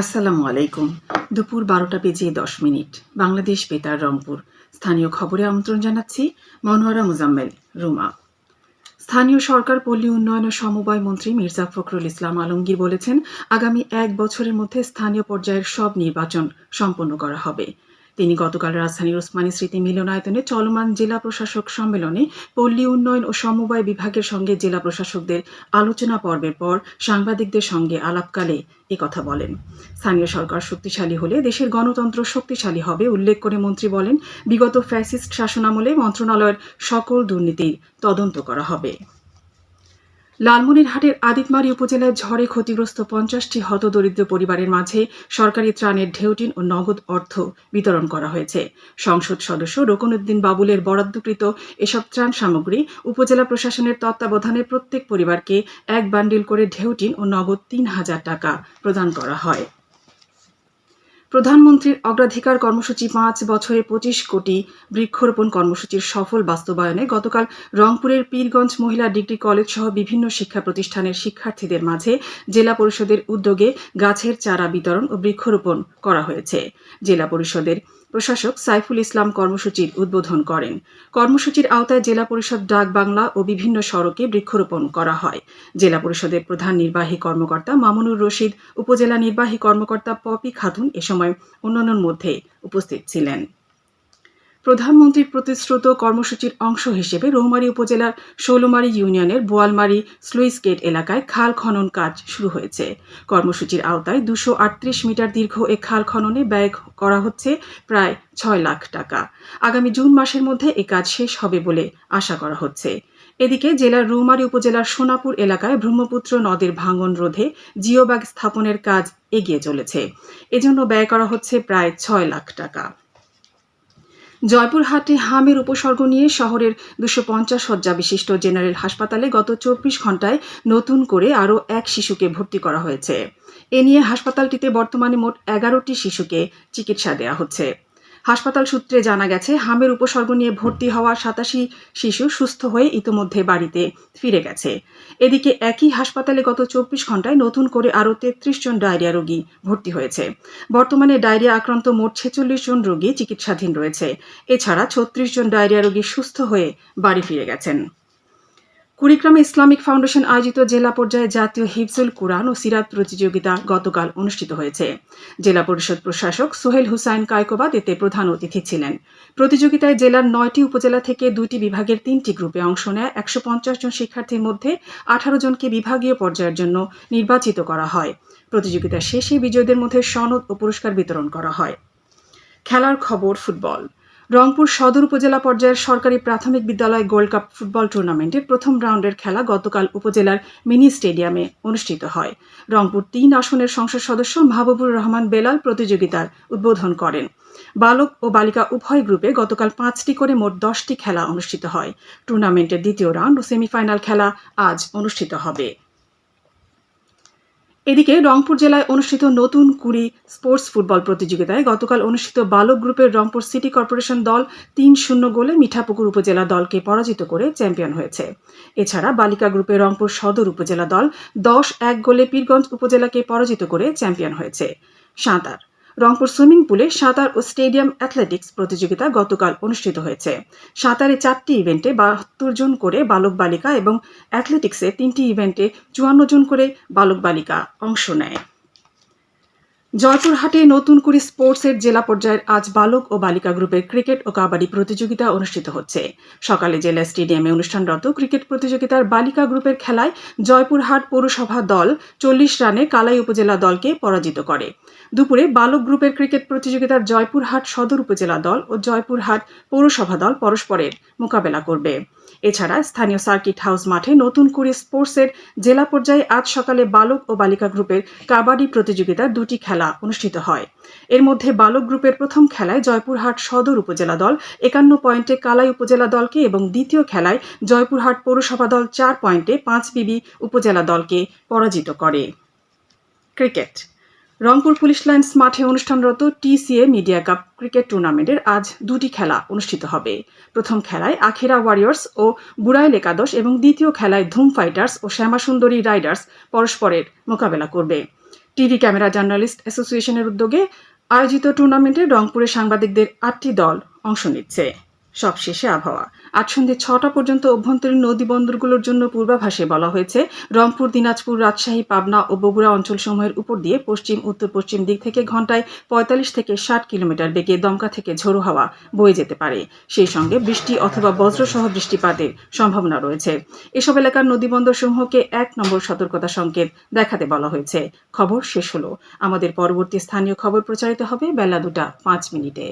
আসসালামু আলাইকুম। দুপুর 12টা বেজে 10 মিনিট। বাংলাদেশ বেতার রংপুর। স্থানীয় খবরে আমন্ত্রণ জানাচ্ছি মনোয়ারা মুজাম্মেল রুমা। স্থানীয় সরকার পল্লী উন্নয়ন ও সমবায় মন্ত্রী মির্জা ফখরুল ইসলাম আলমগীর বলেছেন, আগামী 1 বছরের মধ্যে স্থানীয় পর্যায়ের সব নির্বাচন সম্পন্ন করা হবে। তিনি গতকাল রাজধানীর ওসমানী স্মৃতি মিলনায়তনে চলমান জেলা প্রশাসক সম্মেলনে পল্লী উন্নয়ন ও সমবায় বিভাগের সঙ্গে জেলা প্রশাসকদের আলোচনা পর্বের পর সাংবাদিকদের সঙ্গে আলাপকালে একথা বলেন। স্থানীয় সরকার শক্তিশালী হলে দেশের গণতন্ত্র শক্তিশালী হবে উল্লেখ করে মন্ত্রী বলেন, বিগত ফ্যাসিস্ট শাসনামলে মন্ত্রণালয়ের সকল দুর্নীতির তদন্ত করা হবে। লালমনিরহাটের আদিতমারী উপজেলায় ঝড়ে ক্ষতিগ্রস্ত 50টি হতদরিদ্র পরিবারের মাঝে সরকারি ত্রাণের ঢেউটিন ও নগদ অর্থ বিতরণ করা হয়েছে। সংসদ সদস্য রোকনউদ্দিন বাবুলের বরাদ্দকৃত এসব ত্রাণ সামগ্রী উপজেলা প্রশাসনের তত্ত্বাবধানে প্রত্যেক পরিবারকে এক বান্ডিল করে ঢেউটিন ও নগদ 3000 টাকা প্রদান করা হয়। প্রধানমন্ত্রীর অগ্রাধিকার কর্মসূচি 5 বছরে 25 কোটি বৃক্ষরোপণ কর্মসূচির সফল বাস্তবায়নে গতকাল রংপুরের পীরগঞ্জ মহিলা ডিগ্রি কলেজ সহ বিভিন্ন শিক্ষা প্রতিষ্ঠানের শিক্ষার্থীদের মাঝে জেলা পরিষদের উদ্যোগে গাছের চারা বিতরণ ও বৃক্ষরোপণ করা হয়েছে। জেলা পরিষদের প্রশাসক সাইফুল ইসলাম কর্মসূচির উদ্বোধন করেন। কর্মসূচির আওতায় জেলা পরিষদ ডাক বাংলা ও বিভিন্ন সড়কে বৃক্ষরোপণ করা হয়। জেলা পরিষদের প্রধান নির্বাহী কর্মকর্তা মামুনুর রশিদ, উপজেলা নির্বাহী কর্মকর্তা পপি খাতুন এ সময় অন্যান্যের মধ্যে উপস্থিত ছিলেন। প্রধানমন্ত্রীর প্রতিশ্রুত কর্মসূচির অংশ হিসেবে রৌমারী উপজেলার শৌলমারী ইউনিয়নের বোয়ালমারী স্লুইস গেট এলাকায় খাল খনন কাজ শুরু হয়েছে। কর্মসূচির আওতায় 238 মিটার দীর্ঘ এ খাল খননে ব্যয় করা হচ্ছে প্রায় 6 লাখ টাকা। আগামী জুন মাসের মধ্যে এ কাজ শেষ হবে বলে আশা করা হচ্ছে। এদিকে জেলার রৌমারী উপজেলার সোনাপুর এলাকায় ব্রহ্মপুত্র নদের ভাঙন রোধে জিওব্যাগ স্থাপনের কাজ এগিয়ে চলেছে। এজন্য ব্যয় করা হচ্ছে প্রায় 6 লাখ টাকা। জয়পুরহাটে হামের উপসর্গ নিয়ে শহরের 250 শয্যা বিশিষ্ট জেনারেল হাসপাতালে গত 24 ঘণ্টায় নতুন করে আরও এক শিশুকে ভর্তি করা হয়েছে। এ নিয়ে হাসপাতালটিতে বর্তমানে মোট 11টি শিশুকে চিকিৎসা দেওয়া হচ্ছে। হাসপাতাল সূত্রে জানা গেছে, হামের উপসর্গ নিয়ে ভর্তি হওয়া 87 শিশু সুস্থ হয়ে ইতোমধ্যে বাড়িতে ফিরে গেছে। এদিকে একই হাসপাতালে গত 24 ঘণ্টায় নতুন করে আরও 33 জন ডায়রিয়া রোগী ভর্তি হয়েছে। বর্তমানে ডায়রিয়া আক্রান্ত মোট 46 জন রোগী চিকিৎসাধীন রয়েছে। এছাড়া 36 জন ডায়রিয়া রোগী সুস্থ হয়ে বাড়ি ফিরে গেছেন। কুড়িগ্রামে ইসলামিক ফাউন্ডেশন আয়োজিত জেলা পর্যায়ে জাতীয় হিফজুল কুরআন ও সিরাত প্রতিযোগিতা গতকাল অনুষ্ঠিত হয়েছে। জেলা পরিষদ প্রশাসক সোহেল হুসাইন কায়কোবাদ এতে প্রধান অতিথি ছিলেন। প্রতিযোগিতায় জেলার 9টি উপজেলা থেকে 2টি বিভাগের 3টি গ্রুপে অংশ নেয় 150 জন শিক্ষার্থীর মধ্যে 18 জনকে বিভাগীয় পর্যায়ের জন্য নির্বাচিত করা হয়। প্রতিযোগিতা শেষে বিজয়ীদের মধ্যে সনদ ও পুরস্কার বিতরণ করা হয়। খেলার খবর ফুটবল। রংপুর সদর উপজেলা পর্যায়ের সরকারি প্রাথমিক বিদ্যালয় গোল্ড কাপ ফুটবল টুর্নামেন্টের প্রথম রাউন্ডের খেলা গতকাল উপজেলার মিনি স্টেডিয়ামে অনুষ্ঠিত হয়। রংপুর 3 আসনের সংসদ সদস্য মাহবুবুর রহমান বেলাল প্রতিযোগিতার উদ্বোধন করেন। বালক ও বালিকা উভয় গ্রুপে গতকাল 5টি করে মোট 10টি খেলা অনুষ্ঠিত হয়। টুর্নামেন্টের দ্বিতীয় রাউন্ড ও সেমিফাইনাল খেলা আজ অনুষ্ঠিত হবে। এদিকে রংপুর জেলায় অনুষ্ঠিত নতুন কুড়ি স্পোর্টস ফুটবল প্রতিযোগিতায় গতকাল অনুষ্ঠিত বালক গ্রুপের রংপুর সিটি কর্পোরেশন দল 3-0 গোলে মিঠাপুকুর উপজেলা দলকে পরাজিত করে চ্যাম্পিয়ন হয়েছে। এছাড়া বালিকা গ্রুপে রংপুর সদর উপজেলা দল 10-1 গোলে পীরগঞ্জ উপজেলাকে পরাজিত করে চ্যাম্পিয়ন হয়েছে। সাঁতার। রংপুর সুইমিং পুলে সাঁতার ও স্টেডিয়াম অ্যাথলেটিক্স প্রতিযোগিতা গতকাল অনুষ্ঠিত হয়েছে। সাঁতারে 4টি ইভেন্টে 72 জন করে বালক বালিকা এবং অ্যাথলেটিক্সে 3টি ইভেন্টে 54 জন করে বালক বালিকা অংশ নেয়। জয়পুরহাটে নতুন করে স্পোর্টসের জেলা পর্যায়ের আজ বালক ও বালিকা গ্রুপের ক্রিকেট ও কাবাডি প্রতিযোগিতা অনুষ্ঠিত হচ্ছে। সকালে জেলা স্টেডিয়ামে অনুষ্ঠানরত ক্রিকেট প্রতিযোগিতার বালিকা গ্রুপের খেলায় জয়পুরহাট পৌরসভা দল 40 রানে কালাই উপজেলা দলকে পরাজিত করে। দুপুরে বালক গ্রুপের ক্রিকেট প্রতিযোগিতার জয়পুরহাট সদর উপজেলা দল ও জয়পুরহাট পৌরসভা দল পরস্পরের মোকাবেলা করবে। এছাড়া স্থানীয় সার্কিট হাউস মাঠে নতুন করে স্পোর্টসের জেলা পর্যায়ে আজ সকালে বালক ও বালিকা গ্রুপের কাবাডি প্রতিযোগিতার 2টি খেলা অনুষ্ঠিত হয়। এর মধ্যে বালক গ্রুপের প্রথম খেলায় জয়পুরহাট সদর উপজেলা দল 51 পয়েন্টে কালাই উপজেলা দলকে এবং দ্বিতীয় খেলায় জয়পুরহাট পৌরসভা দল 4 পয়েন্টে 5 উপজেলা দলকে পরাজিত করে। ক্রিকেট। রংপুর পুলিশ লাইন্স মাঠে অনুষ্ঠানরত টিসিএ মিডিয়া কাপ ক্রিকেট টুর্নামেন্টের আজ 2টি খেলা অনুষ্ঠিত হবে। প্রথম খেলায় আখেরা ওয়ারিয়র্স ও বুড়াইল একাদশ এবং দ্বিতীয় খেলায় ধুম ফাইটার্স ও শ্যামাসুন্দরী রাইডার্স পরস্পরের মোকাবেলা করবে। টিভি ক্যামেরা জার্নালিস্ট অ্যাসোসিয়েশনের উদ্যোগে আয়োজিত টুর্নামেন্টে রংপুরের সাংবাদিকদের ৮টি দল অংশ নিচ্ছে। সবশেষে আবহাওয়া। আজ সন্ধ্যে ৬টা পর্যন্ত অভ্যন্তরীণ নদী বন্দরগুলোর জন্য পূর্বাভাসে বলা হয়েছে, রংপুর, দিনাজপুর, রাজশাহী, পাবনা ও বগুড়া অঞ্চলসমূহের উপর দিয়ে পশ্চিম উত্তর পশ্চিম দিক থেকে ঘন্টায় ৪৫ থেকে ৬০ কিলোমিটার বেগে দমকা থেকে ঝোড়ো হাওয়া বয়ে যেতে পারে। সেই সঙ্গে বৃষ্টি অথবা বজ্রসহ বৃষ্টিপাতের সম্ভাবনা রয়েছে। এসব এলাকার নদীবন্দরসমূহকে ১ নম্বর সতর্কতা সংকেত দেখাতে বলা হয়েছে। খবর শেষ হলো। আমাদের পরবর্তী স্থানীয় খবর প্রচারিত হবে বেলা ২টা ৫ মিনিটে।